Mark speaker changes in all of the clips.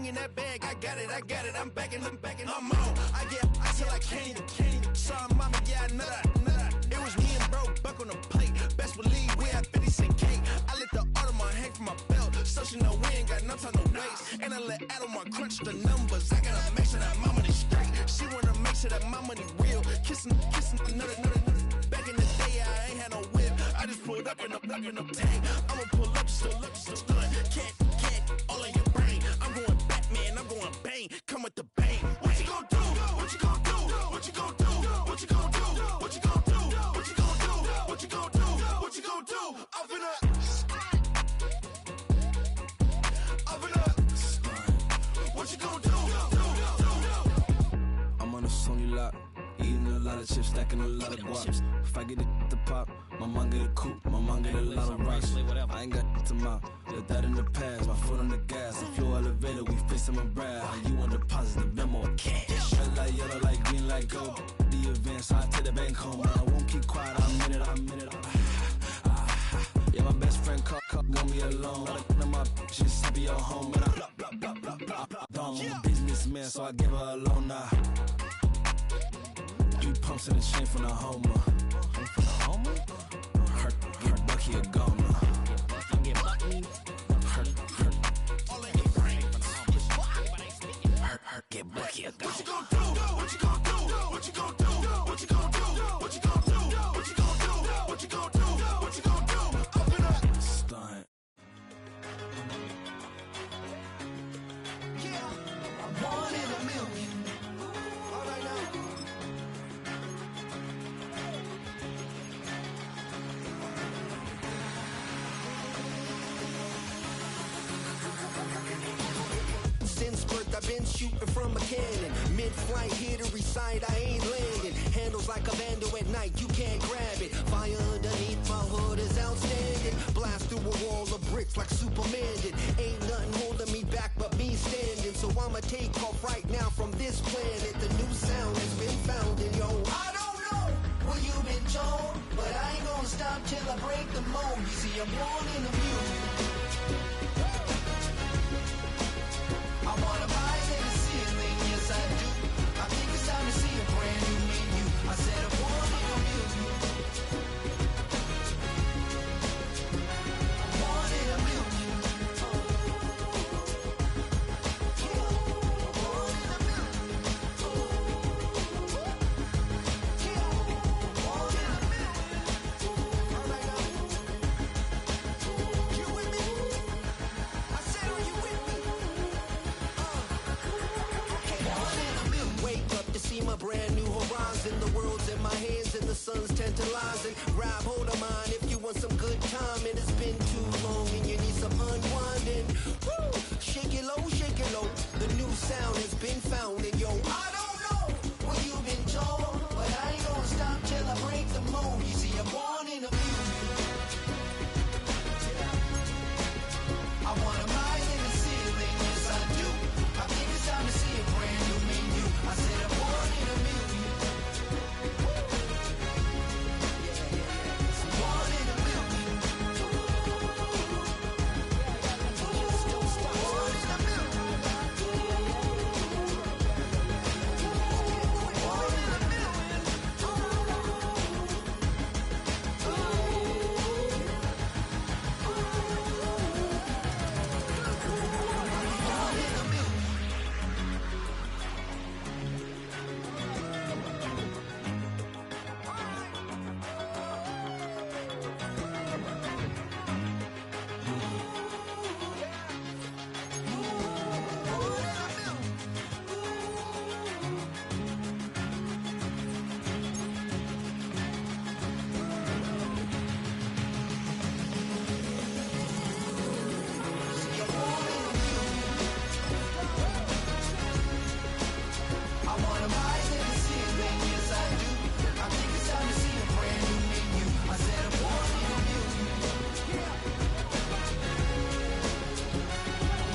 Speaker 1: in that bag, I got it, I'm backing, I'm on. I till I can't even. Sorry, mama, yeah, I know that. It was me and bro, buck on the plate. Best believe we had 50 cent cake. I let the Audemars hang from my belt, so she know we ain't got no time to waste. And I let Audemars crunch the numbers. I gotta make sure that my money straight. She wanna make sure that my money real. Kissing, another. Back in the day, I ain't had no whip. I just pulled up in a tank. I'ma pull up just to stun. Can't, all in your brain. I'm going Batman, I'm going bang. Come with the bang. What you gonna do? What you gonna do? What you gonna do? What you gonna do? What you gonna do? What you gonna do? What you gonna do? What you gonna do? I'm finna. What you gonna do?
Speaker 2: I'm on a Sony lot, eating a lot of chips, stacking a lot of guaps. If I get it to pop, my mom get a coupe, my mom get a lot of rocks. I ain't got to mouth, let that in the past. My foot on the gas, a flow elevator, we fix them and brad. How you want deposit the memo cash? Red light, yellow light, green light, gold. The events, I take the bank home. I won't keep quiet, I'm in it. Yeah, my best friend called, want me alone. None of my bitches be at home, and I'm a businessman, so I give her a loan now. 3 pumps in the chain from the Homer. From the Homer? Hurt Bucky a goner. Get Bucky. Hurt. All in your brain. Hurt. Get Bucky a goner.
Speaker 1: What you gonna do? What you gonna do? What you gonna do? What you gonna do? What you gonna do? What you gonna do? What you gonna do? What you gonna do? I'm finna
Speaker 2: stunt.
Speaker 1: Yeah, I'm 1 in a million. All right now. Since birth, I've been shooting from a cannon. Mid-flight, here to recite, I ain't landing. Handles like a vandal at night, you can't grab it. Fire underneath my hood is outstanding. Blast through a wall of bricks like Superman did. Ain't nothing holding me back but me standing. So I'ma take off right now from this planet. The new sound has been found in yo. I don't know what you've been told, but I ain't gonna stop till I break the mold. You see, I'm born in the music. I wanna rise in the ceiling, yes I do. I think it's time to see a brand new menu. I said I'm born in a million. I'm born in a million. I'm born in a million. I'm born in a million. All right now. You with me? I said, are you with me? Wake up to see my brand new horizon. The world's in my hands and the sun's tantalizing. Grab hold of mine if you want some good time. And it's been too long and you need some unwinding. Woo! Shake it low. The new sound has been found. And yo, I don't know what you've been told, but I ain't gonna stop till I break the mold. You see, I'm born in a music. I wanna rise in the ceiling, yes I do. I think it's time to see a brand new menu. I said I'm born in a million. I'm born in a million.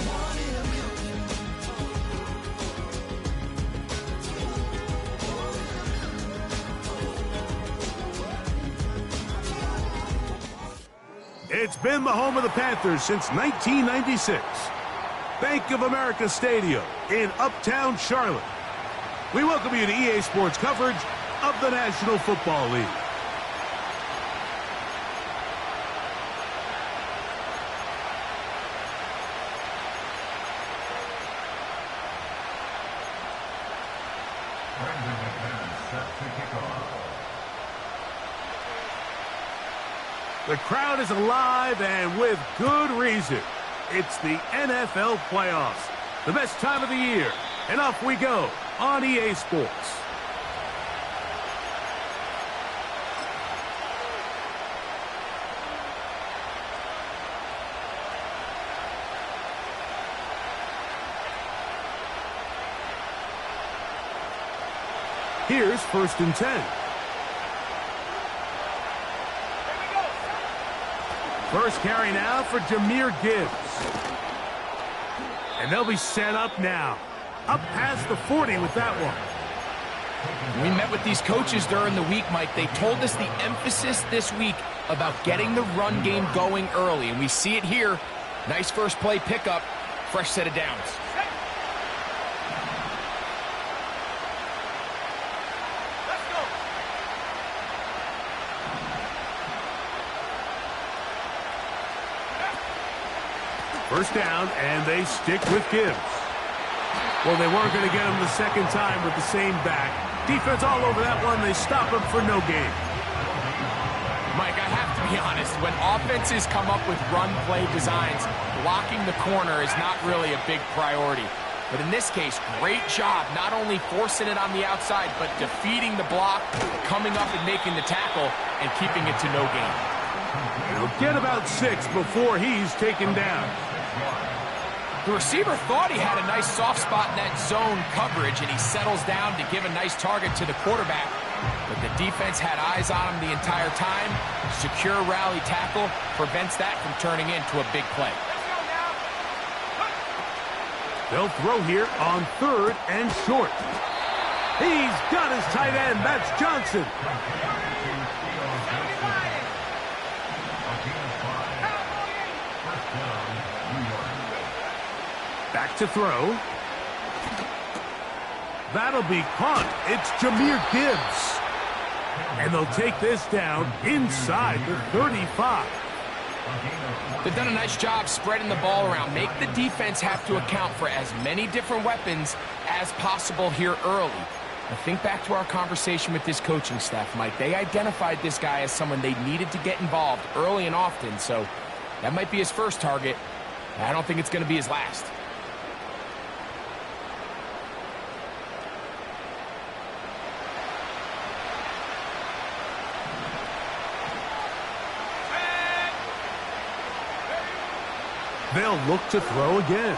Speaker 1: Born in a million.
Speaker 3: It's been the home of the Panthers since 1996. Bank of America Stadium in Uptown Charlotte. We welcome you to EA Sports coverage of the National Football League. The crowd is alive, and with good reason. It's the NFL playoffs, the best time of the year, and off we go on EA Sports. Here's 1st and 10. First carry now for Jahmyr Gibbs. And they'll be set up now. Up past the 40 with that one.
Speaker 4: We met with these coaches during the week, Mike. They told us the emphasis this week about getting the run game going early. And we see it here. Nice first play pickup. Fresh set of downs.
Speaker 3: First down, and they stick with Gibbs. Well, they weren't going to get him the second time with the same back. Defense all over that one. They stop him for no gain.
Speaker 4: Mike, I have to be honest. When offenses come up with run play designs, blocking the corner is not really a big priority. But in this case, great job not only forcing it on the outside, but defeating the block, coming up and making the tackle, and keeping it to no gain.
Speaker 3: He'll get about 6 before he's taken down.
Speaker 4: The receiver thought he had a nice soft spot in that zone coverage, and he settles down to give a nice target to the quarterback. But the defense had eyes on him the entire time. Secure rally tackle prevents that from turning into a big play.
Speaker 3: They'll throw here on 3rd and short. He's got his tight end. That's Johnson. Back to throw. That'll be caught. It's Jahmyr Gibbs. And they'll take this down inside the 35.
Speaker 4: They've done a nice job spreading the ball around. Make the defense have to account for as many different weapons as possible here early. Now think back to our conversation with this coaching staff, Mike. They identified this guy as someone they needed to get involved early and often, so that might be his first target. I don't think it's going to be his last.
Speaker 3: They'll look to throw again.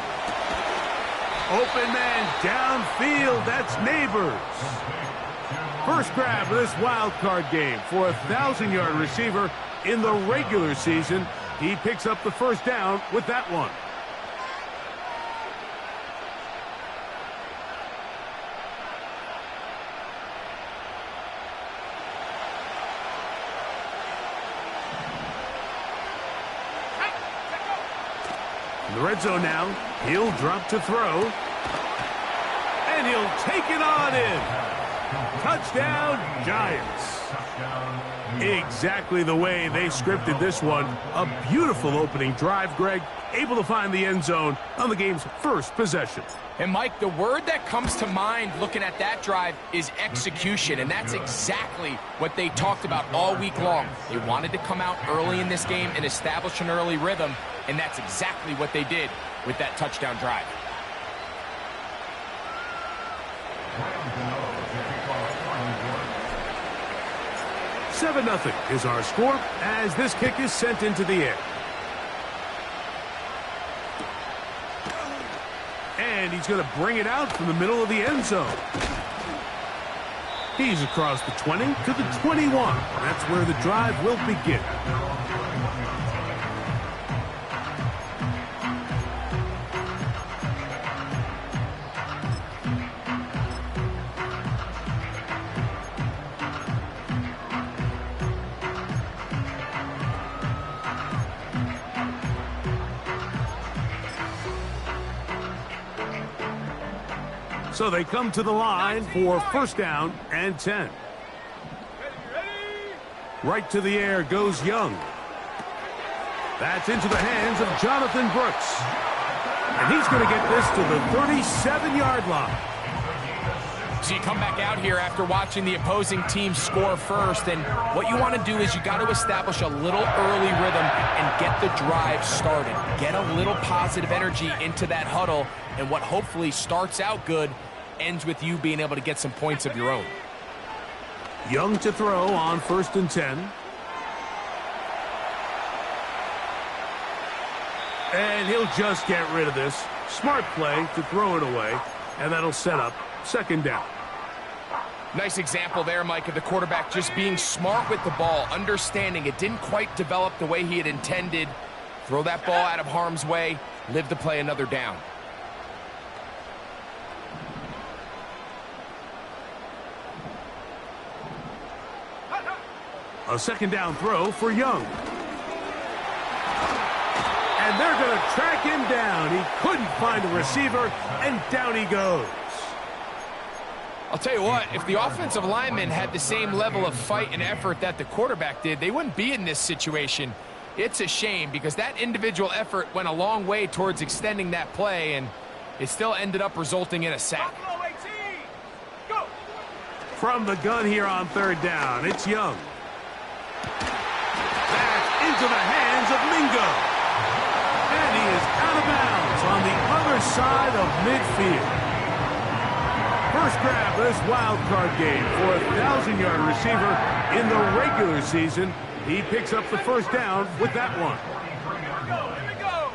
Speaker 3: Open man downfield. That's Neighbors. First grab of this wild card game for a 1,000-yard receiver in the regular season. He picks up the first down with that one. In the red zone now, he'll drop to throw. And he'll take it on in. Touchdown, Giants. Exactly the way they scripted this one. A beautiful opening drive, Greg. Able to find the end zone on the game's first possession.
Speaker 4: And, Mike, the word that comes to mind looking at that drive is execution, and that's exactly what they talked about all week long. They wanted to come out early in this game and establish an early rhythm, and that's exactly what they did with that touchdown drive.
Speaker 3: Seven 0 is our score as this kick is sent into the air. And he's going to bring it out from the middle of the end zone. He's across the 20 to the 21. That's where the drive will begin. So they come to the line for first down and 10. Right to the air goes Young. That's into the hands of Jonathan Brooks. And he's going to get this to the 37-yard line.
Speaker 4: So you come back out here after watching the opposing team score first, and what you want to do is you got to establish a little early rhythm and get the drive started. Get a little positive energy into that huddle, and what hopefully starts out good ends with you being able to get some points of your own.
Speaker 3: Young to throw on first and 10. And he'll just get rid of this. Smart play to throw it away, and that'll set up second down.
Speaker 4: Nice example there, Mike, of the quarterback just being smart with the ball, understanding it didn't quite develop the way he had intended. Throw that ball out of harm's way, live to play another down.
Speaker 3: A second down throw for Young. And they're going to track him down. He couldn't find a receiver, and down he goes.
Speaker 4: I'll tell you what, if the offensive lineman had the same level of fight and effort that the quarterback did, they wouldn't be in this situation. It's a shame because that individual effort went a long way towards extending that play, and it still ended up resulting in a sack.
Speaker 3: From the gun here on third down, it's Young. Back into the hands of Mingo. And he is out of bounds on the other side of midfield. First grab of this wild card game for a 1,000-yard receiver in the regular season. He picks up the first down with that one.
Speaker 5: Here we go.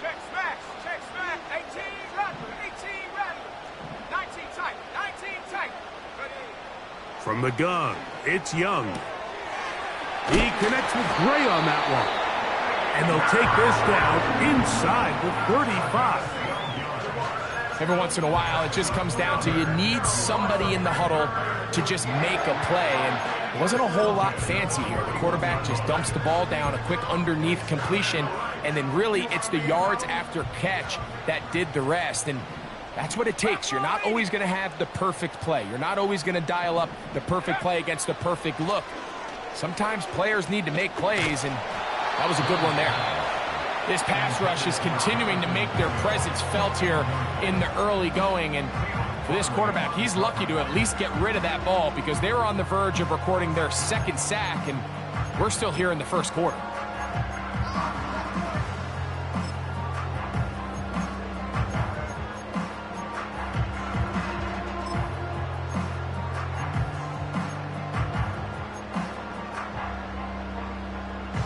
Speaker 5: Check smash. Check smash. 18 Rattler. 18 Rattler. 19 tight. 19 tight. Ready.
Speaker 3: From the gun, it's Young. He connects with Gray on that one. And they'll take this down inside the 35.
Speaker 4: Every once in a while, it just comes down to you need somebody in the huddle to just make a play. And it wasn't a whole lot fancy here. The quarterback just dumps the ball down, a quick underneath completion, and then really it's the yards after catch that did the rest. And that's what it takes. You're not always going to have the perfect play. You're not always going to dial up the perfect play against the perfect look. Sometimes players need to make plays, and that was a good one there. This pass rush is continuing to make their presence felt here in the early going. And for this quarterback, he's lucky to at least get rid of that ball because they were on the verge of recording their second sack, and we're still here in the first quarter.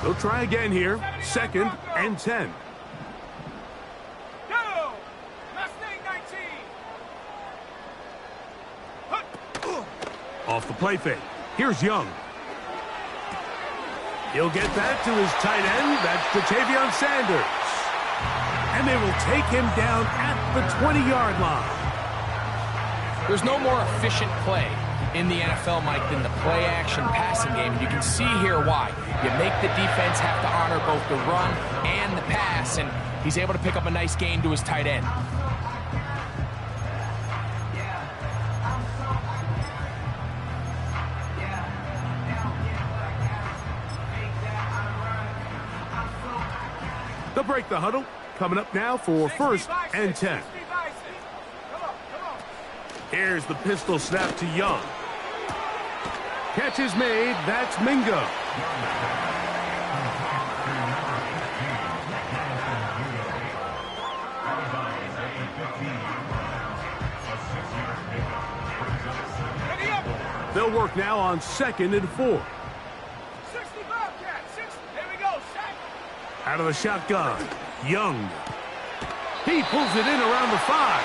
Speaker 3: They'll try again here. Second and 10.
Speaker 5: Go. Mustang 19.
Speaker 3: Off the play fake. Here's Young. He'll get that to his tight end. That's Ja'Tavion Sanders. And they will take him down at the 20-yard line.
Speaker 4: There's no more efficient play in the NFL, Mike, than the play-action passing game. And you can see here why. You make the defense have to honor both the run and the pass, and he's able to pick up a nice gain to his tight end.
Speaker 3: They'll break the huddle. Coming up now for first and 10. Here's the pistol snap to Young. Catch is made. That's Mingo. They'll work now on second and 4.
Speaker 5: 60 Bobcat. 60. Here we go. Shot.
Speaker 3: Out of the shotgun, Young. He pulls it in around the 5.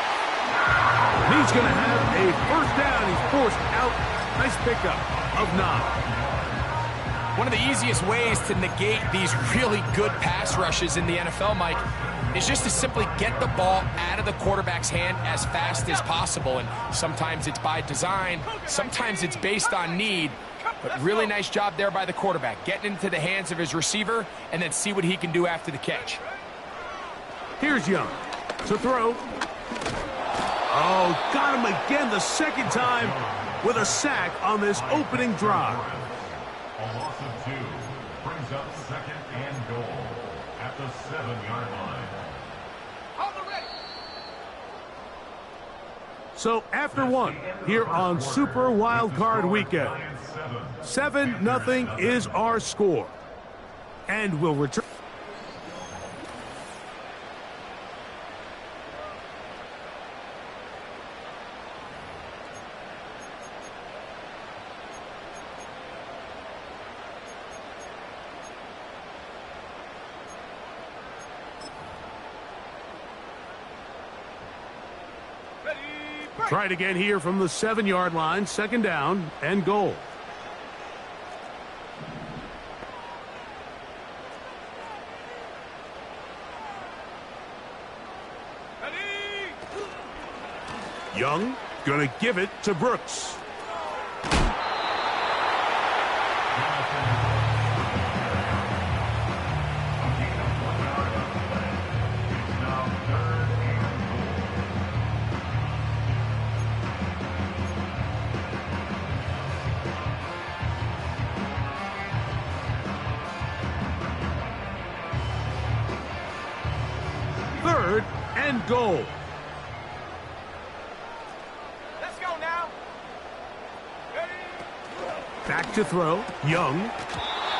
Speaker 3: He's going to have a first down. He's forced out. Nice pickup of 9.
Speaker 4: One of the easiest ways to negate these really good pass rushes in the NFL, Mike, is just to simply get the ball out of the quarterback's hand as fast as possible. And sometimes it's by design, sometimes it's based on need. But really nice job there by the quarterback, getting into the hands of his receiver and then see what he can do after the catch.
Speaker 3: Here's Young to throw. Oh, got him again the second time with a sack on this opening drive.
Speaker 6: A loss of 2 brings up 2nd and goal at the 7-yard line.
Speaker 5: Hold the ready.
Speaker 3: So after one, here on Super Wildcard Weekend, 7-0 is our score. And we'll return. Try it again here from the 7-yard line, 2nd down and goal.
Speaker 5: Ready.
Speaker 3: Young gonna give it to Brooks. And goal.
Speaker 5: Let's go now. Ready.
Speaker 3: Back to throw. Young.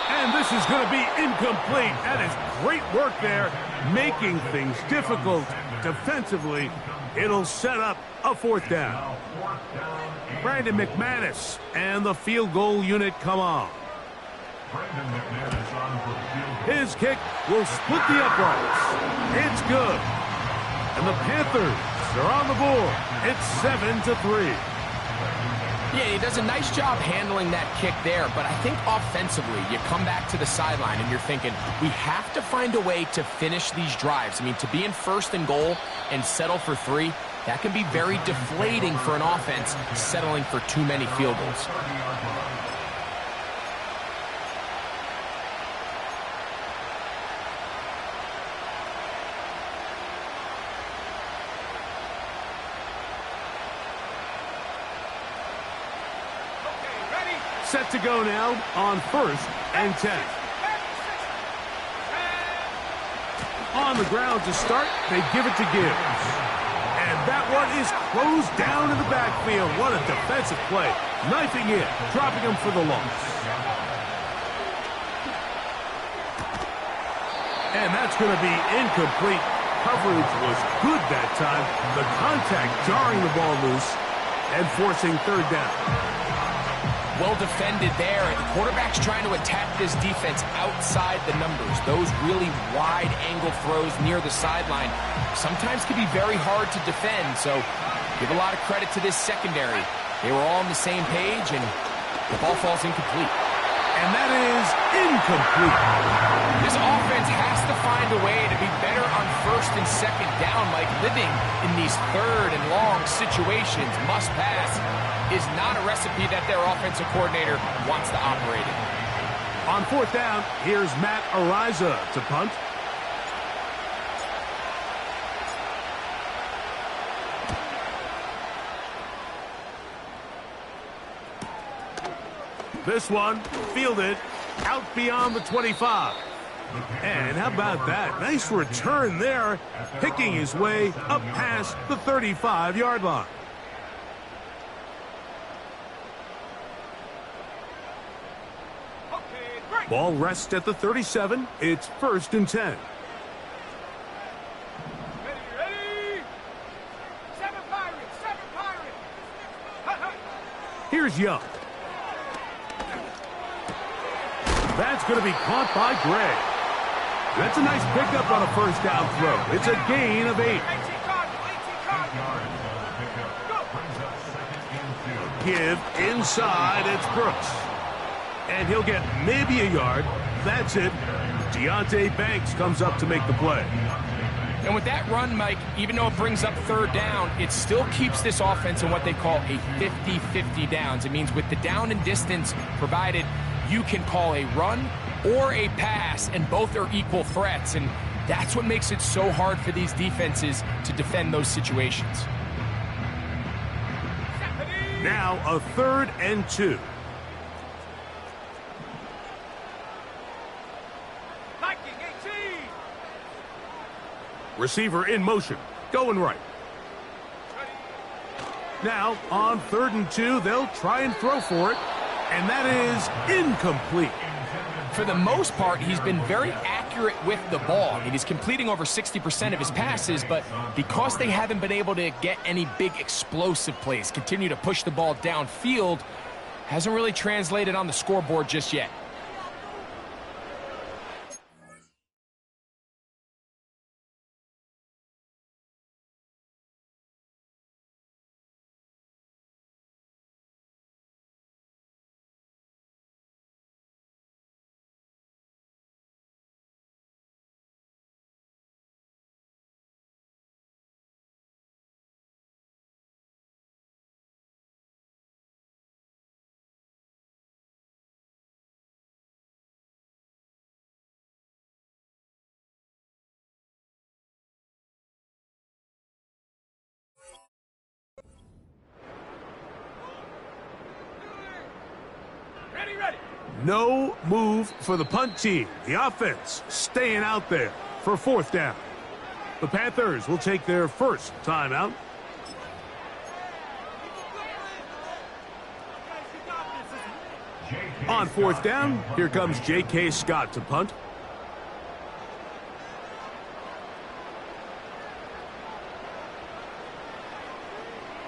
Speaker 3: And this is going to be incomplete. That is great work there, making things difficult defensively. It'll set up a 4th down. Brandon McManus and the field goal unit come on. His kick will split the uprights. It's good. And the Panthers are on the board. It's 7-3.
Speaker 4: Yeah, he does a nice job handling that kick there, but I think offensively, you come back to the sideline and you're thinking, we have to find a way to finish these drives. I mean, to be in 1st and goal and settle for 3, that can be very deflating for an offense settling for too many field goals.
Speaker 3: Set to go now on 1st and 10. On the ground to start, they give it to Gibbs. And that one is closed down in the backfield. What a defensive play. Knifing in, dropping him for the loss. And that's going to be incomplete. Coverage was good that time. The contact jarring the ball loose and forcing 3rd down.
Speaker 4: Well defended there, and the quarterback's trying to attack this defense outside the numbers. Those really wide angle throws near the sideline sometimes can be very hard to defend, so give a lot of credit to this secondary. They were all on the same page, and the ball falls incomplete.
Speaker 3: And that is incomplete.
Speaker 4: This offense has to find a way to be better on 1st and 2nd down, like living in these 3rd and long situations. Must pass is not a recipe that their offensive coordinator wants to operate in.
Speaker 3: On 4th down, here's Matt Ariza to punt. This one fielded out beyond the 25. And how about that? Nice return there, picking his way up past the 35-yard line. Ball rests at the 37. It's 1st and 10.
Speaker 5: Ready. 7 Pirates.
Speaker 3: Here's Young. That's going to be caught by Gray. That's a nice pickup on a 1st down throw. It's a gain of 8. Give inside. It's Brooks. And he'll get maybe a yard. That's it. Deonte Banks comes up to make the play.
Speaker 4: And with that run, Mike, even though it brings up 3rd down, it still keeps this offense in what they call a 50-50 downs. It means with the down and distance provided, you can call a run or a pass, and both are equal threats. And that's what makes it so hard for these defenses to defend those situations.
Speaker 3: Now a 3rd and 2. Receiver in motion, going right. Now, on 3rd and 2, they'll try and throw for it, and that is incomplete.
Speaker 4: For the most part, he's been very accurate with the ball. I mean, he's completing over 60% of his passes, but because they haven't been able to get any big explosive plays, continue to push the ball downfield, hasn't really translated on the scoreboard just yet.
Speaker 3: No move for the punt team. The offense staying out there for 4th down. The Panthers will take their first timeout. On 4th down, here comes J.K. Scott to punt.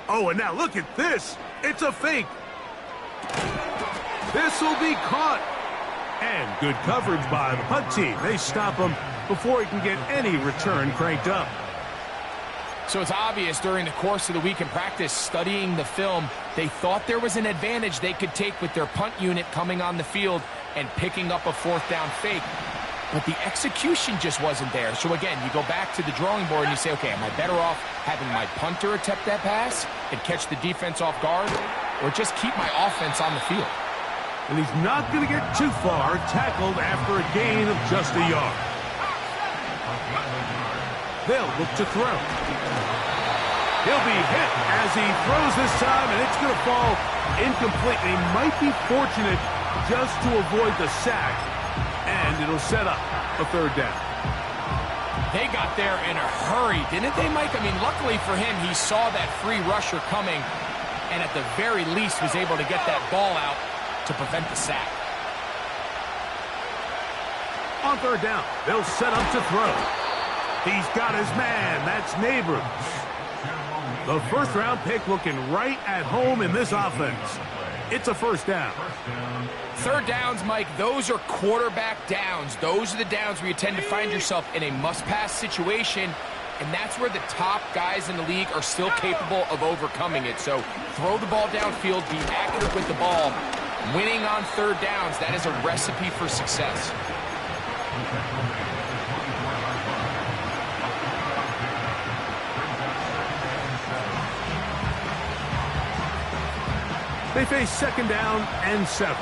Speaker 3: Oh, and now look at this. It's a fake. This will be caught. And good coverage by the punt team. They stop him before he can get any return cranked up.
Speaker 4: So it's obvious during the course of the week in practice, studying the film, they thought there was an advantage they could take with their punt unit coming on the field and picking up a 4th down fake. But the execution just wasn't there. So again, you go back to the drawing board and you say, okay, am I better off having my punter attempt that pass and catch the defense off guard, or just keep my offense on the field?
Speaker 3: And he's not going to get too far, tackled after a gain of just a yard. They'll look to throw. He'll be hit as he throws this time, and it's going to fall incomplete. And he might be fortunate just to avoid the sack, and it'll set up a 3rd down.
Speaker 4: They got there in a hurry, didn't they, Mike? I mean, luckily for him, he saw that free rusher coming, and at the very least was able to get that ball out to prevent the sack.
Speaker 3: On 3rd down, they'll set up to throw. He's got his man. That's Neighbors. The 1st-round pick looking right at home in this offense. It's a 1st down.
Speaker 4: 3rd downs, Mike, those are quarterback downs. Those are the downs where you tend to find yourself in a must-pass situation, and that's where the top guys in the league are still capable of overcoming it. So throw the ball downfield, be accurate with the ball. Winning on 3rd downs, that is a recipe for success.
Speaker 3: They face 2nd down and 7.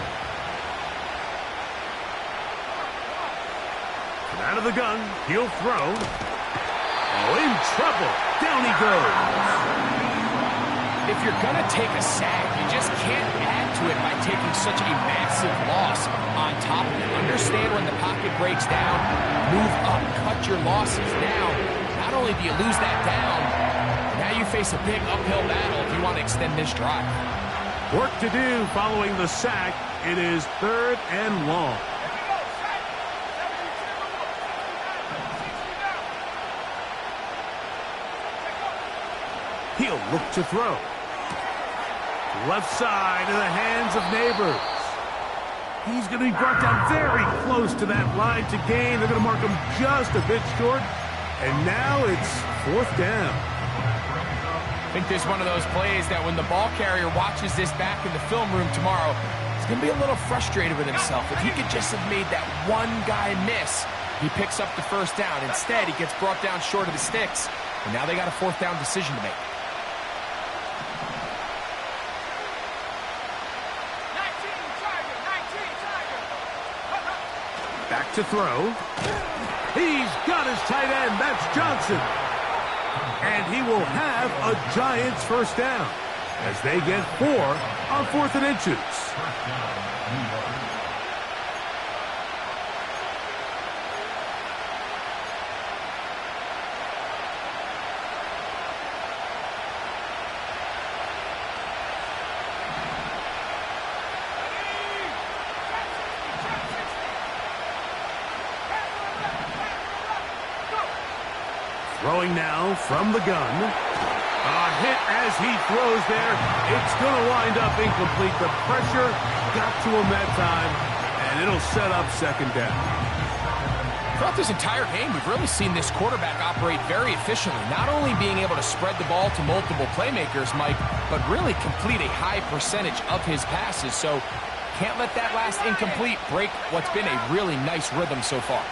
Speaker 3: And out of the gun, he'll throw. Oh, in trouble. Down he goes.
Speaker 4: If you're going to take a sack, you just can't add to it by taking such a massive loss on top of it. Understand when the pocket breaks down, move up, cut your losses. Now, not only do you lose that down, now you face a big uphill battle if you want to extend this drive.
Speaker 3: Work to do following the sack. It is 3rd and long. He'll look to throw. Left side in the hands of Neighbors. He's going to be brought down very close to that line to gain. They're going to mark him just a bit short. And now it's 4th down.
Speaker 4: I think this is one of those plays that when the ball carrier watches this back in the film room tomorrow, he's going to be a little frustrated with himself. If he could just have made that one guy miss, he picks up the 1st down. Instead, he gets brought down short of the sticks. And now they got a 4th down decision to make.
Speaker 3: Back to throw. He's got his tight end. That's Johnson. And he will have a Giants 1st down. as they get 4 on 4th and inches.
Speaker 6: First down, New York.
Speaker 3: Throwing now from the gun. A hit as he throws there. It's going to wind up incomplete. The pressure got to him that time, and it'll set up second down.
Speaker 4: Throughout this entire game, we've really seen this quarterback operate very efficiently, not only being able to spread the ball to multiple playmakers, Mike, but really complete a high percentage of his passes. So can't let that last incomplete break what's been a really nice rhythm so far.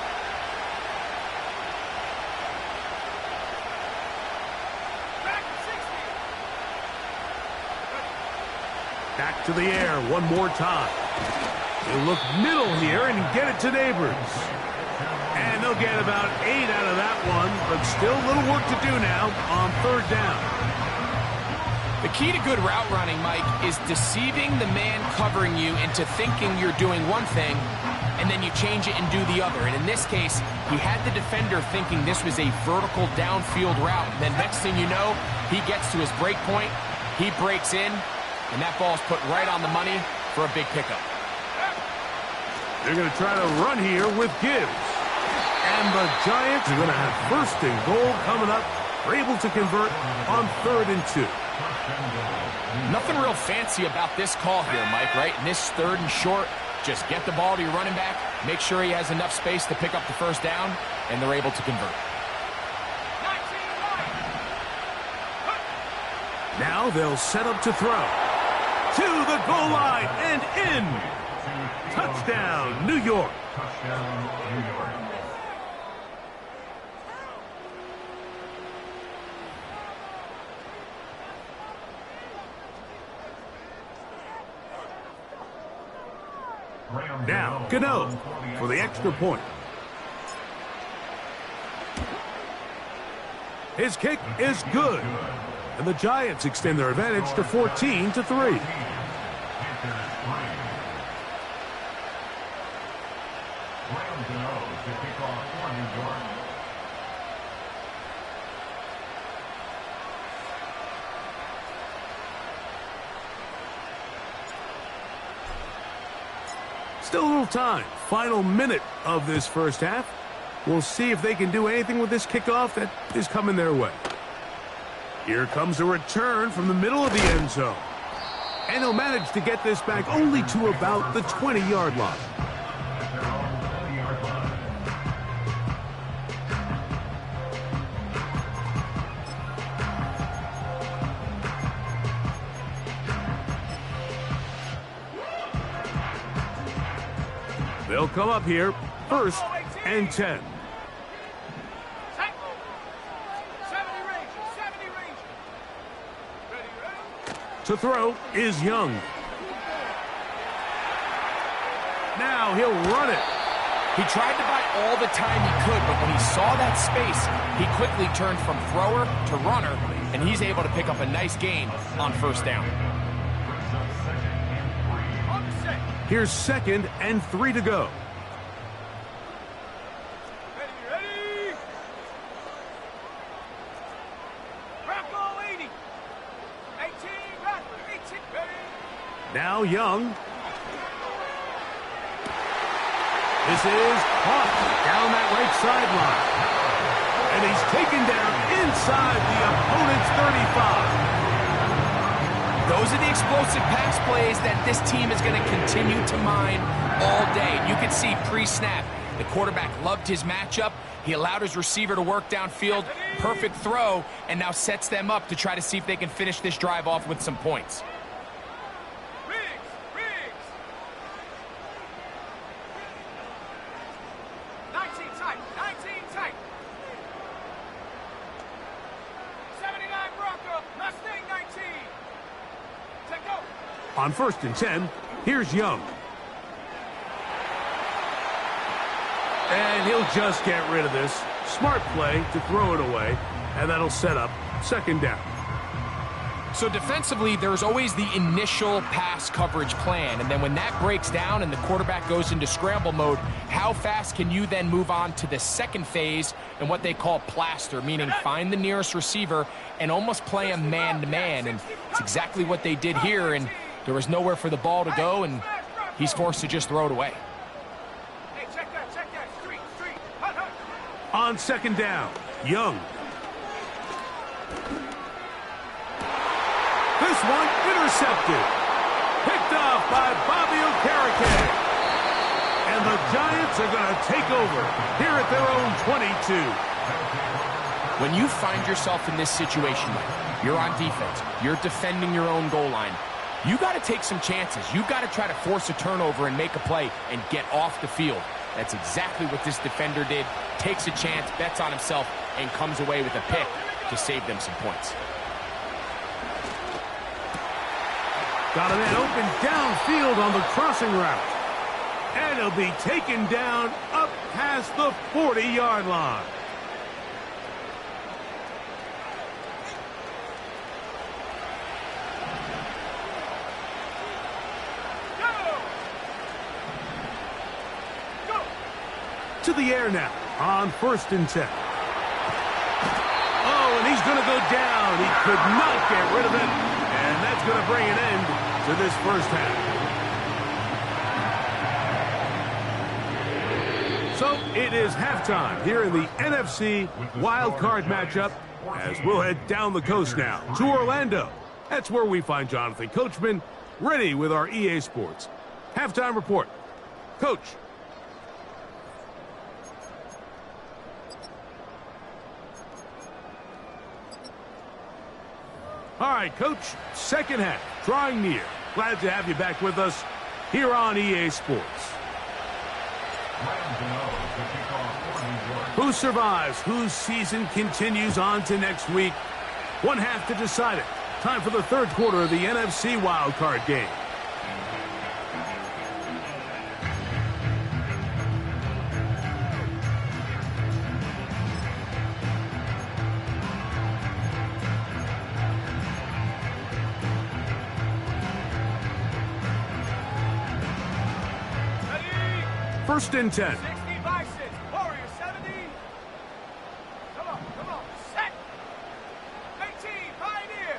Speaker 3: Back to the air one more time. He'll look middle here and get it to Neighbors. And they'll get about 8 out of that one, but still a little work to do now on 3rd down.
Speaker 4: The key to good route running, Mike, is deceiving the man covering you into thinking you're doing one thing, and then you change it and do the other. And in this case, he had the defender thinking this was a vertical downfield route. And then next thing you know, he gets to his break point, he breaks in, and that ball's put right on the money for a big pickup.
Speaker 3: They're going to try to run here with Gibbs. And the Giants are going to have 1st and goal coming up. They're able to convert on 3rd and 2.
Speaker 4: Nothing real fancy about this call here, Mike, right? In this 3rd and short, just get the ball to your running back, make sure he has enough space to pick up the 1st down, and they're able to convert.
Speaker 3: Now they'll set up to throw. To the goal line and in. Touchdown, New York.
Speaker 6: Touchdown, New York.
Speaker 3: Now, Gano for the extra point. His kick is good. And the Giants extend their advantage to 14-3. Still a little time. Final minute of this first half. We'll see if they can do anything with this kickoff that is coming their way. Here comes a return from the middle of the end zone. And he'll manage to get this back only to about the 20-yard line. They'll come up here, 1st and 10. To throw is Young. Now he'll run it.
Speaker 4: He tried to buy all the time he could, but when he saw that space, he quickly turned from thrower to runner, and he's able to pick up a nice gain on 1st down.
Speaker 3: Here's 2nd and 3 to go.
Speaker 5: Ready. Rocco 80. 18, Rattler, 18, ready.
Speaker 3: Now Young. This is caught down that right sideline. And he's taken down inside the opponent's 35.
Speaker 4: Those are the explosive pass plays that this team is going to continue to mine all day. You can see pre-snap, the quarterback loved his matchup. He allowed his receiver to work downfield, perfect throw, and now sets them up to try to see if they can finish this drive off with some points.
Speaker 5: Riggs. 19 tight. 79 Bronco, Mustang 19. Take go.
Speaker 3: On 1st and 10, here's Young. And he'll just get rid of this. Smart play to throw it away, and that'll set up 2nd down.
Speaker 4: So defensively, there's always the initial pass coverage plan, and then when that breaks down and the quarterback goes into scramble mode, how fast can you then move on to the second phase and what they call plaster, meaning find the nearest receiver and almost play a man-to-man, and it's exactly what they did here, and there was nowhere for the ball to go, and he's forced to just throw it away.
Speaker 5: Hey, check that, street, hut.
Speaker 3: On second down, Young. This one intercepted. Picked off by Bobby Okereke. And the Giants are going to take over here at their own 22.
Speaker 4: When you find yourself in this situation, you're on defense, you're defending your own goal line, you got to take some chances. You got to try to force a turnover and make a play and get off the field. That's exactly what this defender did. Takes a chance, bets on himself, and comes away with a pick to save them some points.
Speaker 3: Got a man open downfield on the crossing route. And he'll be taken down up past the 40-yard line.
Speaker 5: Go!
Speaker 3: To the air now on 1st and 10. Oh, and he's going to go down. He could not get rid of it. And that's going to bring an end to this first half. So it is halftime here in the NFC Wildcard matchup as we'll head down the coast now to Orlando. That's where we find Jonathan Coachman ready with our EA Sports halftime report. Coach. All right, Coach, second half, drawing near. Glad to have you back with us here on EA Sports. Who survives? Whose season continues on to next week? One half to decide it. Time for the third quarter of the NFC Wildcard game. First and 10.
Speaker 5: 60 by 6. Warriors 70. Come on. Set. 18. Pioneer.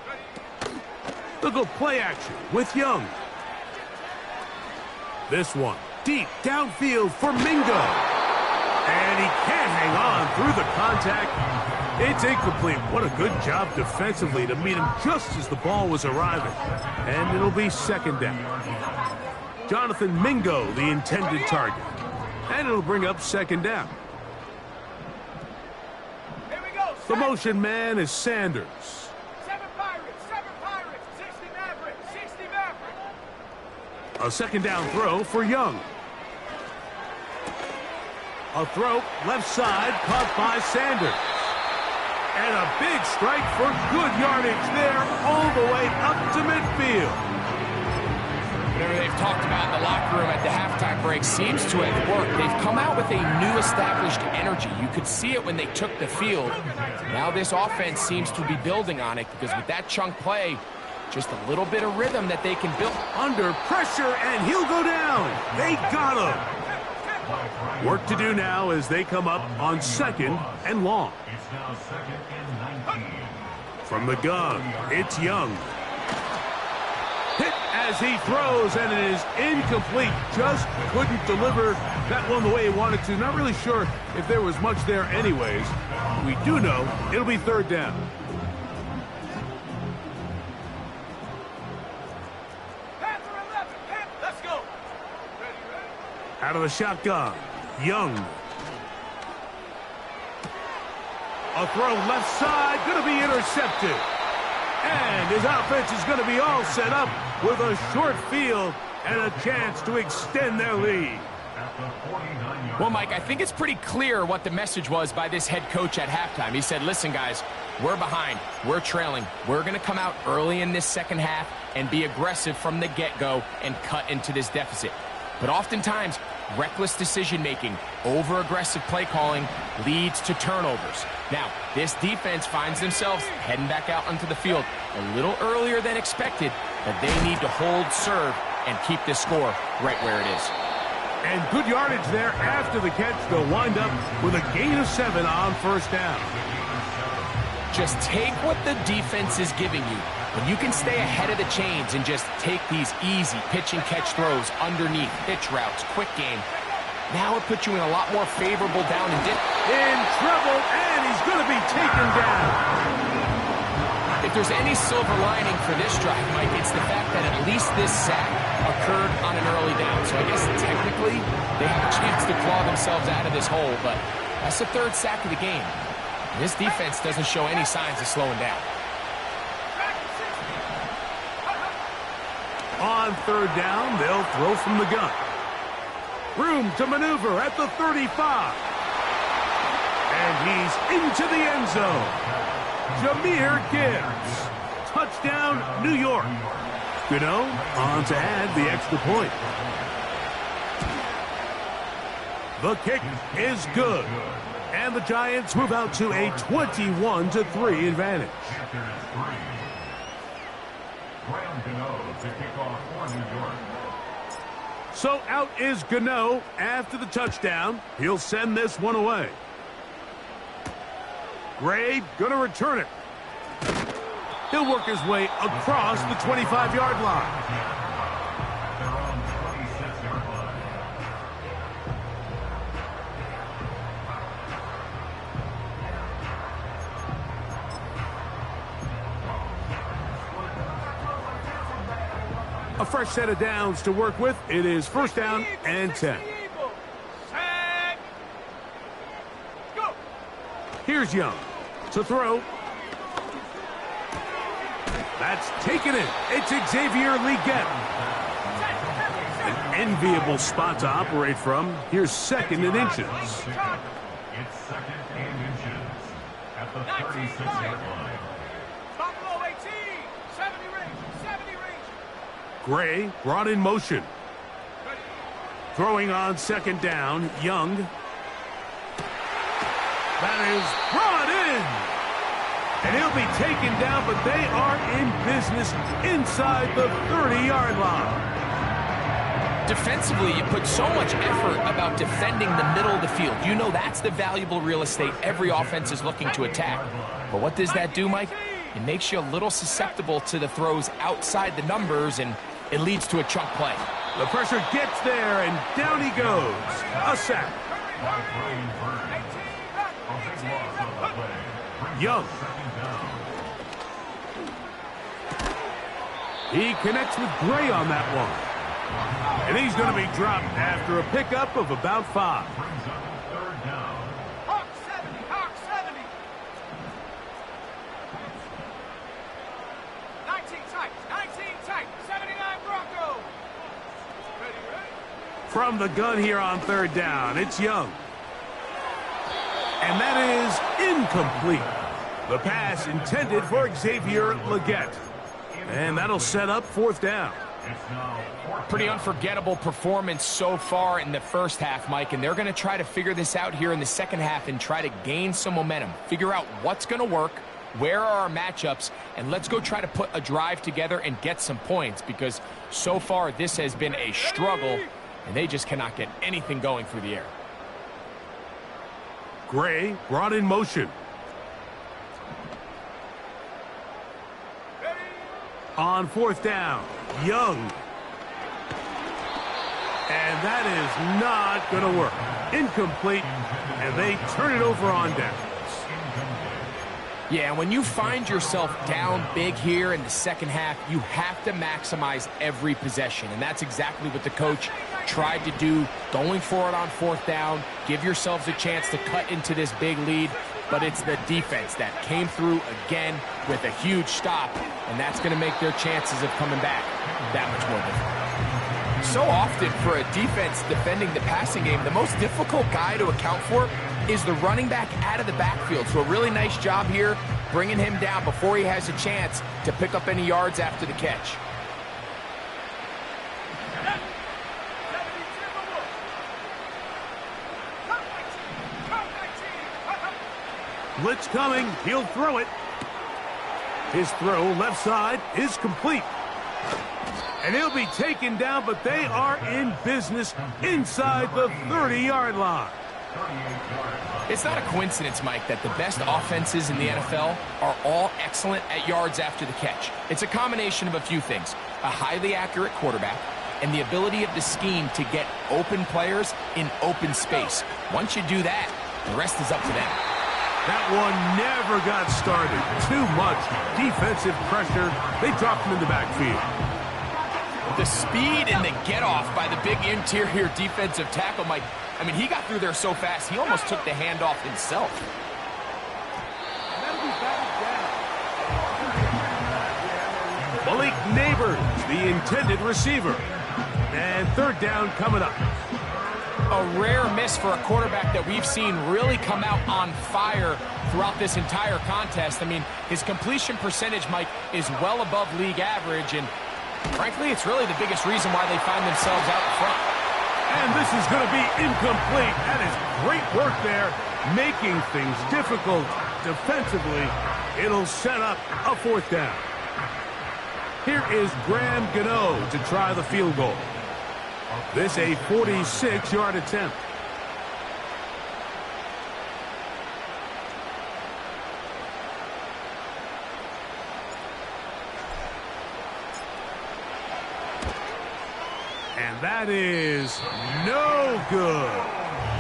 Speaker 5: Ready.
Speaker 3: They'll go play action with Young. This one deep downfield for Mingo. And he can't hang on through the contact. It's incomplete. What a good job defensively to meet him just as the ball was arriving. And it'll be second down. Jonathan Mingo, the intended target. And it'll bring up second down.
Speaker 5: Here we go.
Speaker 3: The motion man is Sanders.
Speaker 5: 7 Pirates. 60 Mavericks.
Speaker 3: A second down throw for Young. A throw left side caught by Sanders. And a big strike for good yardage there all the way up to midfield.
Speaker 4: Whatever they've talked about in the locker room at the halftime break seems to have worked. They've come out with a new established energy. You could see it when they took the field. Now this offense seems to be building on it because with that chunk play, just a little bit of rhythm that they can build.
Speaker 3: Under pressure, and he'll go down. They got him. Work to do now as they come up on second and long.
Speaker 6: It's now second and 19.
Speaker 3: From the gun, it's Young. Hit as he throws, and it is incomplete. Just couldn't deliver that one the way he wanted to. Not really sure if there was much there anyways. We do know it'll be third down.
Speaker 5: Panther 11. Let's go. Ready.
Speaker 3: Out of the shotgun, Young. A throw left side, going to be intercepted. And his offense is going to be all set up with a short field and a chance to extend their lead.
Speaker 4: Well, Mike, I think it's pretty clear what the message was by this head coach at halftime. He said, listen, guys, we're behind. We're trailing. We're going to come out early in this second half and be aggressive from the get-go and cut into this deficit. But oftentimes, Reckless decision-making, over-aggressive play calling leads to turnovers. Now, this defense finds themselves heading back out onto the field a little earlier than expected, but they need to hold serve and keep this score right where it is.
Speaker 3: And good yardage there after the catch. They'll wind up with a gain of 7 on first down.
Speaker 4: Just take what the defense is giving you. When you can stay ahead of the chains and just take these easy pitch-and-catch throws underneath, pitch routes, quick game, now it puts you in a lot more favorable down and dip.
Speaker 3: In trouble, and he's going to be taken down.
Speaker 4: If there's any silver lining for this drive, Mike, it's the fact that at least this sack occurred on an early down. So I guess technically they have a chance to claw themselves out of this hole, but that's the 3rd sack of the game. This defense doesn't show any signs of slowing down.
Speaker 3: On 3rd down, they'll throw from the gun. Room to maneuver at the 35. And he's into the end zone. Jahmyr Gibbs. Touchdown, New York. Gano on to add the extra point. The kick is good. And the Giants move out to a 21-3 advantage. So out is Gano after the touchdown. He'll send this one away. Gray gonna return it. He'll work his way across the 25-yard line. A fresh set of downs to work with. It is 1st down and 10. Here's Young to throw. That's taken in. It's Xavier Legette. An enviable spot to operate from. Here's 2nd and inches.
Speaker 6: It's 2nd and inches at the 36-yard line.
Speaker 5: Buffalo 18, 70 range, 70 range.
Speaker 3: Gray brought in motion. Throwing on 2nd down, Young. That is brought in. And he'll be taken down, but they are in business inside the 30-yard line.
Speaker 4: Defensively, you put so much effort about defending the middle of the field. You know that's the valuable real estate every offense is looking to attack. But what does that do, Mike? It makes you a little susceptible to the throws outside the numbers, and it leads to a chunk play.
Speaker 3: The pressure gets there, and down he goes. A sack. Young. He connects with Gray on that one. And he's going to be dropped after a pickup of about 5.
Speaker 5: Hawk 70, Hawk 70. 19 tight, 79 Broncos. Ready?
Speaker 3: From the gun here on 3rd down, it's Young. And that is incomplete. The pass intended for Xavier Legette. And that'll set up 4th down.
Speaker 4: Pretty unforgettable performance so far in the first half, Mike, and they're going to try to figure this out here in the second half and try to gain some momentum. Figure out what's going to work, where are our matchups, and let's go try to put a drive together and get some points, because so far this has been a struggle, and they just cannot get anything going through the air.
Speaker 3: Gray brought in motion. On 4th down, Young. And that is not going to work. Incomplete, and they turn it over on downs.
Speaker 4: Yeah, when you find yourself down big here in the second half, you have to maximize every possession, and that's exactly what the coach tried to do, going for it on 4th down, give yourselves a chance to cut into this big lead, but it's the defense that came through again with a huge stop, and that's going to make their chances of coming back that much more difficult. So often for a defense defending the passing game, the most difficult guy to account for is the running back out of the backfield. So a really nice job here bringing him down before he has a chance to pick up any yards after the catch.
Speaker 3: Blitz coming. He'll throw it. His throw left side is complete. And he'll be taken down, but they are in business inside the 30-yard line.
Speaker 4: It's not a coincidence, Mike, that the best offenses in the NFL are all excellent at yards after the catch. It's a combination of a few things: a highly accurate quarterback and the ability of the scheme to get open players in open space. Once you do that, the rest is up to them.
Speaker 3: That one never got started. Too much defensive pressure. They dropped him in the backfield.
Speaker 4: The speed and the get-off by the big interior defensive tackle, Mike. I mean, he got through there so fast, he almost took the handoff himself.
Speaker 3: Malik Neighbors, the intended receiver. And third down coming up.
Speaker 4: A rare miss for a quarterback that we've seen really come out on fire throughout this entire contest. I mean, his completion percentage, Mike, is well above league average, and frankly, it's really the biggest reason why they find themselves out in front.
Speaker 3: And this is going to be incomplete. That is great work there, making things difficult defensively. It'll set up a fourth down. Here is Graham Gano to try the field goal. This a 46-yard attempt. And that is no good.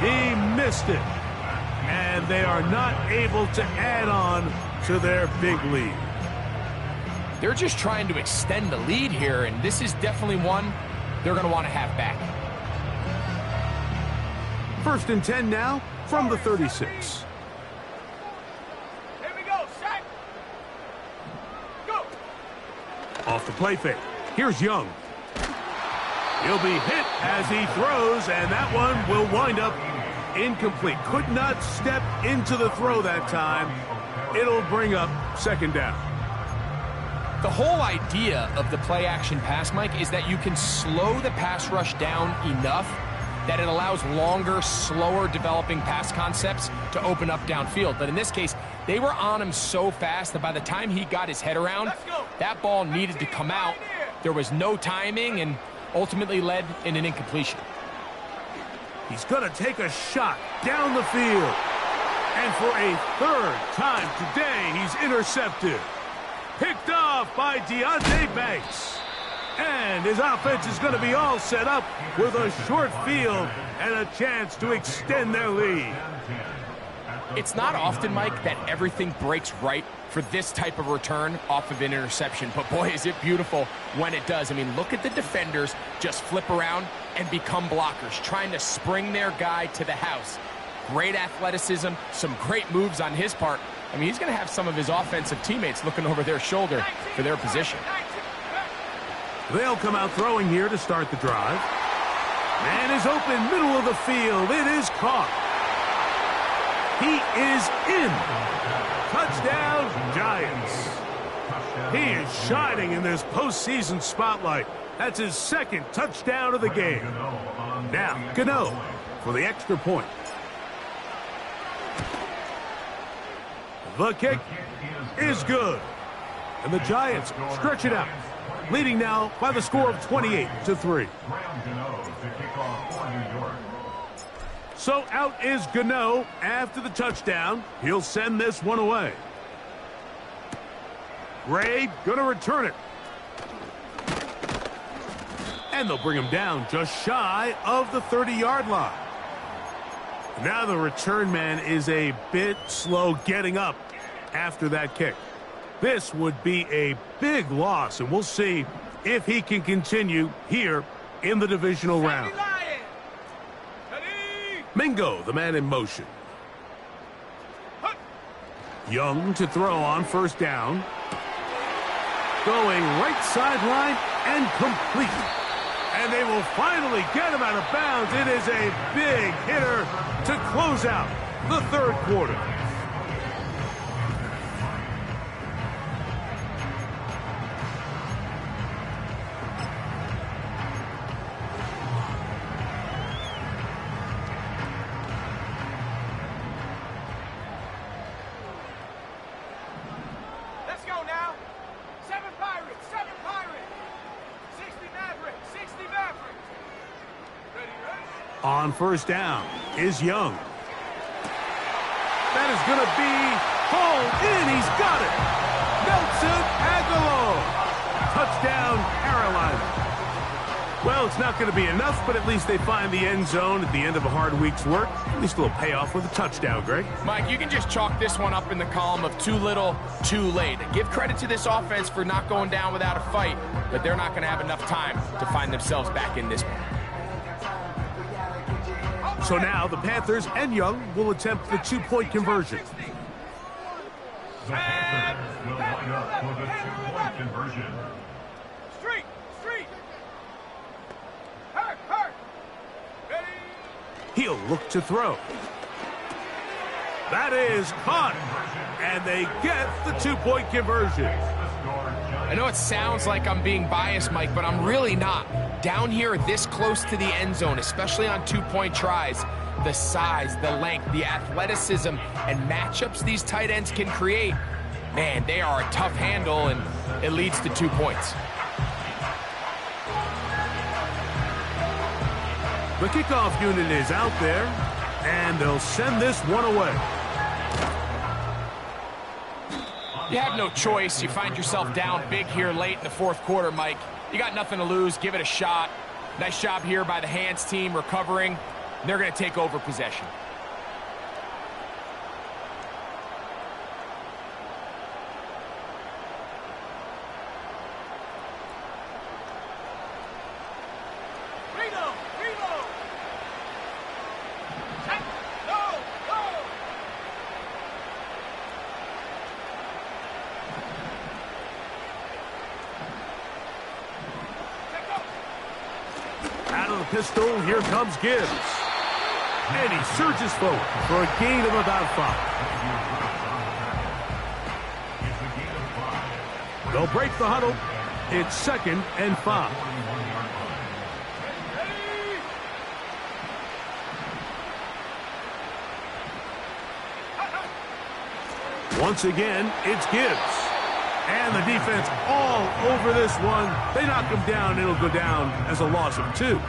Speaker 3: He missed it. And they are not able to add on to their big lead.
Speaker 4: They're just trying to extend the lead here, and this is definitely one they're going to want to have back.
Speaker 3: 1st and 10 now from the 36.
Speaker 5: Here we go, set. Go.
Speaker 3: Off the play fake. Here's Young. He'll be hit as he throws, and that one will wind up incomplete. Could not step into the throw that time. It'll bring up second down.
Speaker 4: The whole idea of the play-action pass, Mike, is that you can slow the pass rush down enough that it allows longer, slower developing pass concepts to open up downfield. But in this case, they were on him so fast that by the time he got his head around, that ball needed to come out. There was no timing and ultimately led in an incompletion.
Speaker 3: He's going to take a shot down the field. And for a third time today, he's intercepted. Picked off by Deontay Banks. And his offense is going to be all set up with a short field and a chance to extend their lead.
Speaker 4: It's not often, Mike, that everything breaks right for this type of return off of an interception. But boy, is it beautiful when it does. I mean, look at the defenders just flip around and become blockers, trying to spring their guy to the house. Great athleticism, some great moves on his part. I mean, he's going to have some of his offensive teammates looking over their shoulder for their position.
Speaker 3: They'll come out throwing here to start the drive. Man is open, middle of the field. It is caught. He is in. Touchdown, Giants. He is shining in this postseason spotlight. That's his second touchdown of the game. Now, Gano for the extra point. The kick is good. And the Giants stretch it out, leading now by the score of 28-3. So out is Gano after the touchdown. He'll send this one away. Gray going to return it. And they'll bring him down just shy of the 30-yard line. Now the return man is a bit slow getting up after that kick. This would be a big loss, and we'll see if he can continue here in the divisional round. Mingo, the man in motion. Young to throw on first down. Going right sideline and complete. And they will finally get him out of bounds. It is a big hitter to close out the third quarter.
Speaker 5: 7 Pirates, 7 Pirates. 60 Mavericks, 60 Mavericks. Ready, ready?
Speaker 3: On first down is Young. That is going to be hauled in. He's got it. Nelson Aguilar. Touchdown, Carolina. Well, it's not going to be enough, but at least they find the end zone at the end of a hard week's work. At least a little payoff with a touchdown, Greg.
Speaker 4: Mike, you can just chalk this one up in the column of too little, too late. Give credit to this offense for not going down without a fight, but they're not going to have enough time to find themselves back in this one.
Speaker 3: So now the Panthers and Young will attempt the two-point conversion.
Speaker 6: The Panthers will line up for the two-point conversion.
Speaker 5: Street, street. Hurt, hurt. Ready?
Speaker 3: He'll look to throw. That is caught. And they get the two-point conversion.
Speaker 4: I know it sounds like I'm being biased, Mike, but I'm really not. Down here this close to the end zone, especially on two-point tries, the size, the length, the athleticism, and matchups these tight ends can create, man, they are a tough handle, and it leads to 2 points.
Speaker 3: The kickoff unit is out there, and they'll send this one away.
Speaker 4: You have no choice. You find yourself down big here late in the fourth quarter, Mike. You got nothing to lose. Give it a shot. Nice job here by the hands team recovering. They're going to take over possession.
Speaker 5: Reload, reload. Check, go, go.
Speaker 3: Out of the pistol, here comes Gibbs. And he surges forward for a gain of about 5. They'll break the huddle. It's 2nd and 5. Once again, it's Gibbs. And the defense all over this one. They knock him down. It'll go down as a loss of 2.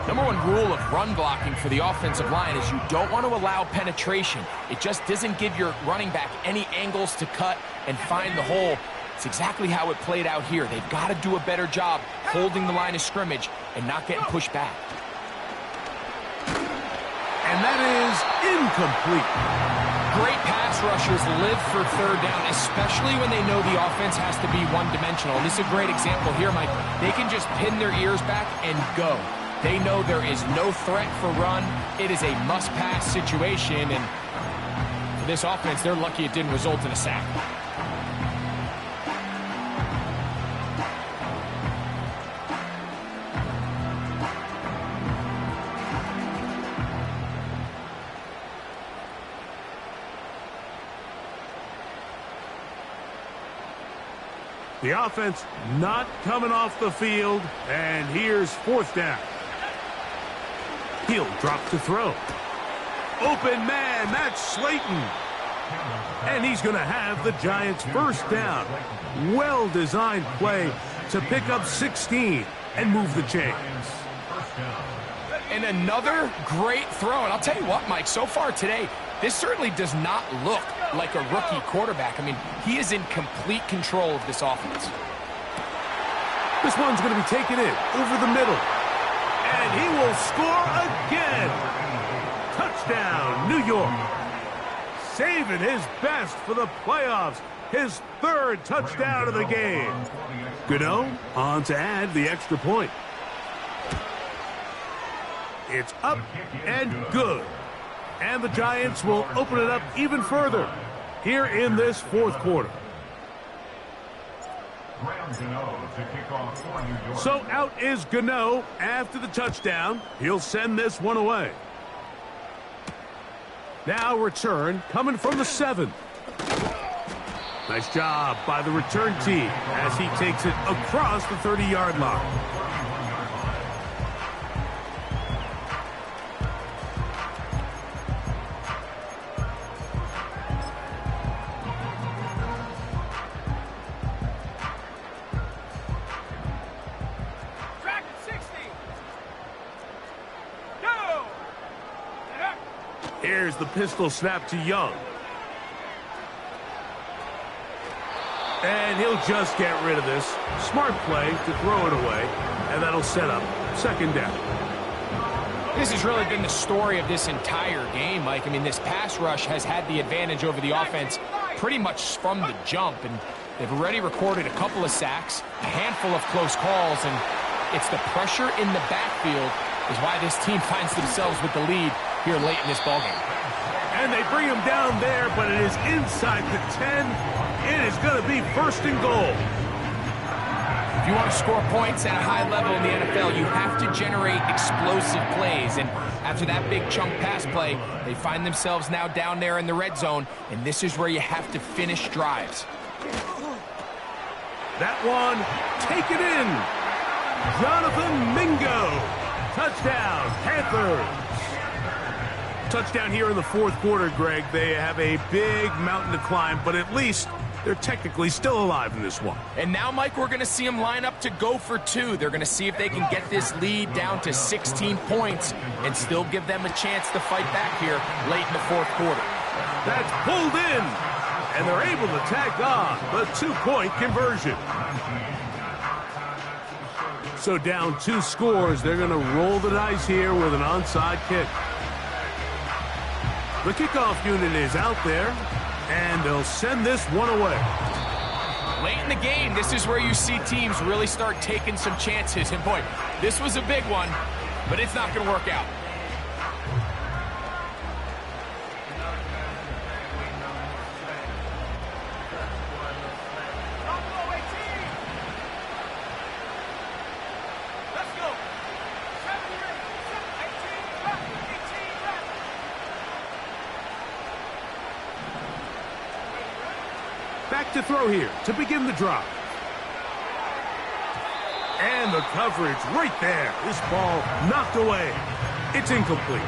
Speaker 4: Number one rule of run blocking for the offensive line is you don't want to allow penetration. It just doesn't give your running back any angles to cut and find the hole. It's exactly how it played out here. They've got to do a better job holding the line of scrimmage and not getting pushed back.
Speaker 3: And that is incomplete.
Speaker 4: Great pass rushers live for third down, especially when they know the offense has to be one-dimensional. And this is a great example here, Mike. They can just pin their ears back and go. They know there is no threat for run. It is a must-pass situation, and for this offense, they're lucky it didn't result in a sack.
Speaker 3: The offense not coming off the field, and here's 4th down. He'll drop to throw. Open man, that's Slayton. And he's going to have the Giants' first down. Well-designed play to pick up 16 and move the chains.
Speaker 4: And another great throw. And I'll tell you what, Mike, so far today, this certainly does not look like a rookie quarterback. I mean, he is in complete control of this offense.
Speaker 3: This one's going to be taken in over the middle. And he will score again. Touchdown, New York. Saving his best for the playoffs. His 3rd touchdown of the game. Gano on to add the extra point. It's up and good. And the Giants will open it up even further here in this 4th quarter. So out is Gano after the touchdown. He'll send this one away. Now return coming from the 7th. Nice job by the return team as he takes it across the 30-yard line. Here's the pistol snap to Young. And he'll just get rid of this. Smart play to throw it away, and that'll set up second down.
Speaker 4: This has really been the story of this entire game, Mike. I mean, this pass rush has had the advantage over the offense pretty much from the jump, and they've already recorded a couple of sacks, a handful of close calls, and it's the pressure in the backfield is why this team finds themselves with the lead here late in this ballgame.
Speaker 3: And they bring him down there, but it is inside the 10. It is going to be first and goal.
Speaker 4: If you want to score points at a high level in the NFL, you have to generate explosive plays. And after that big chunk pass play, they find themselves now down there in the red zone, and this is where you have to finish drives.
Speaker 3: That one, take it in. Jonathan Mingo. Touchdown, Panthers. Touchdown here in the fourth quarter, Greg. They have a big mountain to climb, but at least they're technically still alive in this one.
Speaker 4: And now, Mike, we're going to see them line up to go for two. They're going to see if they can get this lead down to 16 points and still give them a chance to fight back here late in the fourth quarter.
Speaker 3: That's pulled in, and they're able to tack on the two-point conversion. So down 2 scores, they're going to roll the dice here with an onside kick. The kickoff unit is out there, and they'll send this one away.
Speaker 4: Late in the game, this is where you see teams really start taking some chances. And boy, this was a big one, but it's not going to work out.
Speaker 3: Back to throw here to begin the drive. And the coverage right there. This ball knocked away. It's incomplete.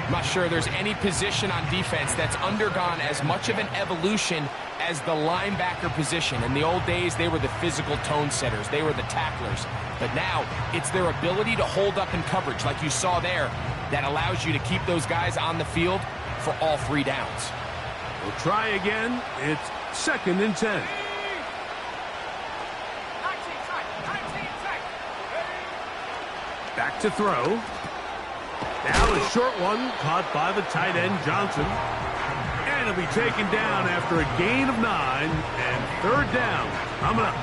Speaker 4: I'm not sure there's any position on defense that's undergone as much of an evolution as the linebacker position. In the old days, they were the physical tone setters. They were the tacklers. But now, it's their ability to hold up in coverage, like you saw there, that allows you to keep those guys on the field for all 3 downs.
Speaker 3: We'll try again. It's 2nd and 10. Back to throw. Now a short one caught by the tight end Johnson. And it'll be taken down after a gain of 9 and 3rd down coming up.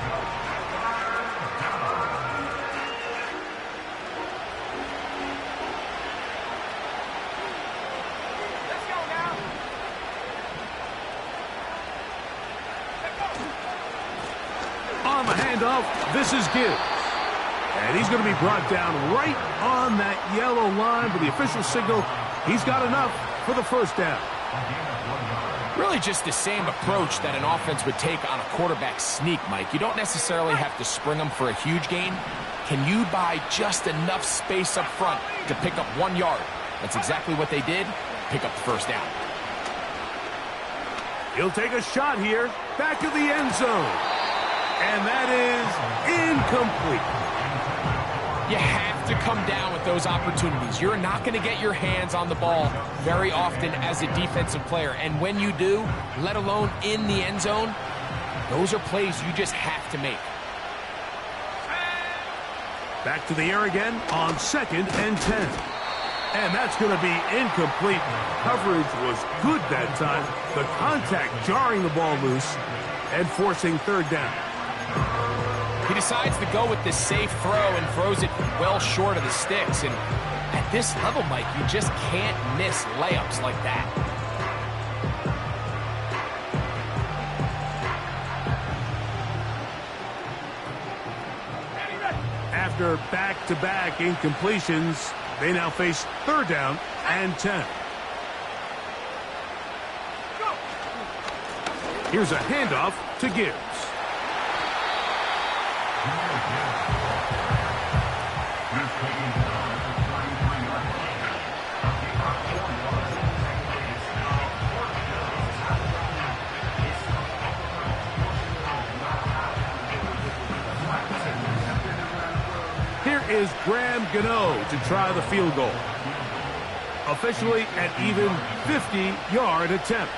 Speaker 3: On the handoff, this is Gibbs. And he's going to be brought down right on that yellow line, but the official signal, he's got enough for the first down.
Speaker 4: Really just the same approach that an offense would take on a quarterback sneak, Mike. You don't necessarily have to spring them for a huge gain. Can you buy just enough space up front to pick up 1 yard? That's exactly what they did. Pick up the first down.
Speaker 3: He'll take a shot here, back of the end zone. And that is incomplete.
Speaker 4: You have to come down with those opportunities. You're not going to get your hands on the ball very often as a defensive player. And when you do, let alone in the end zone, those are plays you just have to make.
Speaker 3: Back to the air again on 2nd and 10. And that's going to be incomplete. Coverage was good that time. The contact jarring the ball loose and forcing 3rd down.
Speaker 4: He decides to go with this safe throw and throws it well short of the sticks. And at this level, Mike, you just can't miss layups like that.
Speaker 3: After back-to-back incompletions, they now face 3rd down and 10. Here's a handoff to Gibbs. Here is Graham Gano to try the field goal. Officially an even 50-yard attempt.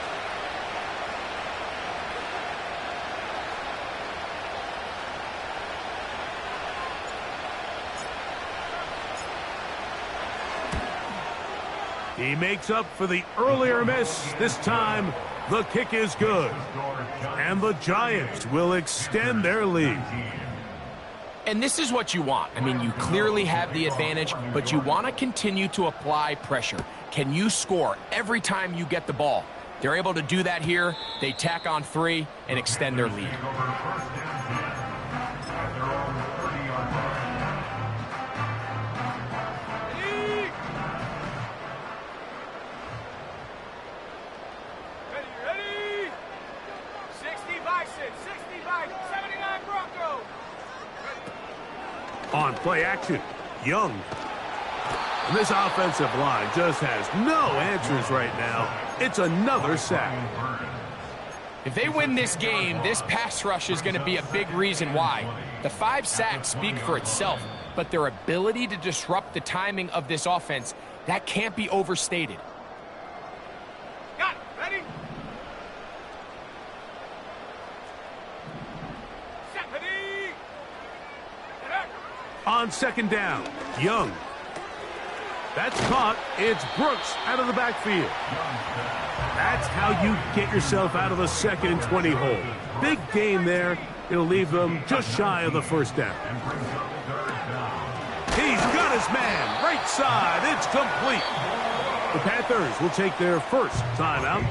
Speaker 3: He makes up for the earlier miss. This time, the kick is good. And the Giants will extend their lead.
Speaker 4: And this is what you want. I mean, you clearly have the advantage, but you want to continue to apply pressure. Can you score every time you get the ball? They're able to do that here. They tack on 3 and extend their lead.
Speaker 3: On play action, Young. And this offensive line just has no answers right now. It's another sack.
Speaker 4: If they win this game, this pass rush is going to be a big reason why. The 5 sacks speak for itself, but their ability to disrupt the timing of this offense, that can't be overstated.
Speaker 5: Got it. Ready?
Speaker 3: On second down, Young. That's caught. It's Brooks out of the backfield. That's how you get yourself out of the 2nd and 20 hole. Big gain there. It'll leave them just shy of the first down. He's got his man. Right side. It's complete. The Panthers will take their first timeout.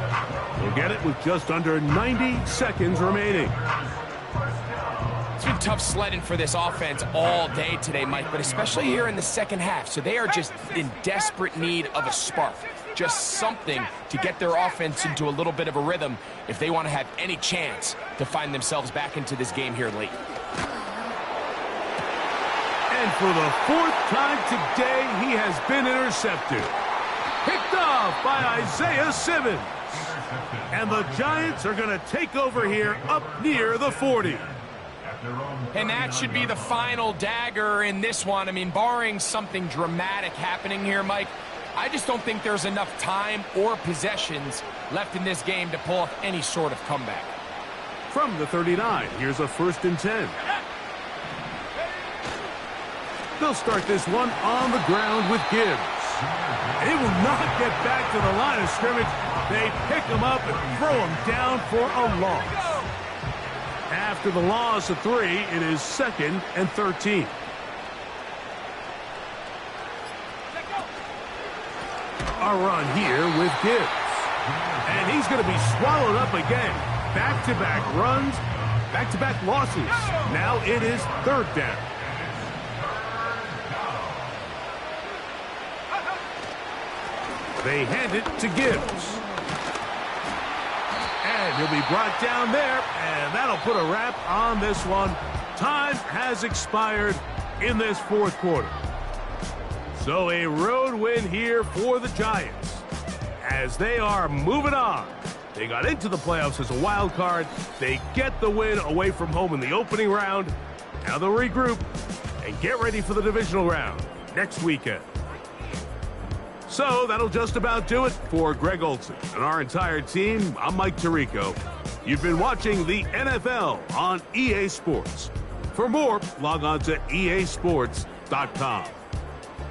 Speaker 3: They'll get it with just under 90 seconds remaining.
Speaker 4: It's been tough sledding for this offense all day today, Mike, but especially here in the second half. So they are just in desperate need of a spark, just something to get their offense into a little bit of a rhythm if they want to have any chance to find themselves back into this game here late.
Speaker 3: And for the 4th time today, he has been intercepted. Picked off by Isaiah Simmons. And the Giants are going to take over here up near the 40.
Speaker 4: And that should be the final dagger in this one. I mean, barring something dramatic happening here, Mike, I just don't think there's enough time or possessions left in this game to pull off any sort of comeback.
Speaker 3: From the 39, here's a 1st and 10. They'll start this one on the ground with Gibbs. They will not get back to the line of scrimmage. They pick him up and throw him down for a loss. After the loss of 3, it is 2nd and 13. A run here with Gibbs. And he's going to be swallowed up again. Back-to-back runs, back-to-back losses. Now it is 3rd down. They hand it to Gibbs. And he'll be brought down there, and that'll put a wrap on this one. Time has expired in this 4th quarter. So a road win here for the Giants as they are moving on. They got into the playoffs as a wild card. They get the win away from home in the opening round. Now they'll regroup and get ready for the divisional round next weekend. So that'll just about do it for Greg Olson and our entire team. I'm Mike Tirico. You've been watching the NFL on EA Sports. For more, log on to easports.com.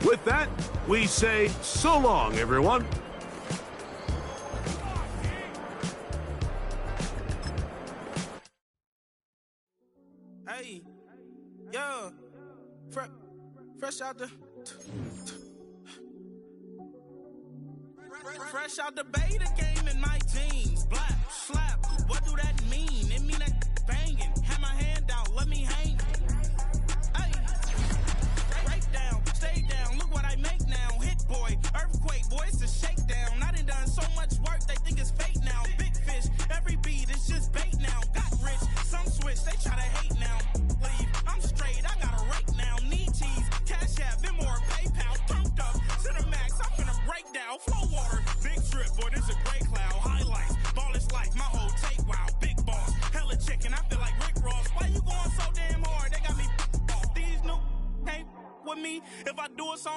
Speaker 3: With that, we say so long, everyone.
Speaker 7: Hey, yo, fresh out the... Fresh out the beta game in my jeans. Black, slap, what do that mean? It mean that banging. Have my hand out, let me hang. Hey, break down, stay down, look what I make now. Hit boy, earthquake, boy, it's a shakedown. I done so much work, they think it's fake now. Big fish, every beat is just bait now. Got rich, some switch, they try to hate now. Leave, I'm straight, I got a rake now. Need cheese, cash app, Venmo or PayPal. Pumped up, to the max, I'm finna break down. Flow water, big trip, boy, this a gray cloud. Highlights, ball is life, my whole take, wow. Big boss, hella chicken, I feel like Rick Ross. Why you going so damn hard? They got me off. These new can't with me if I do it so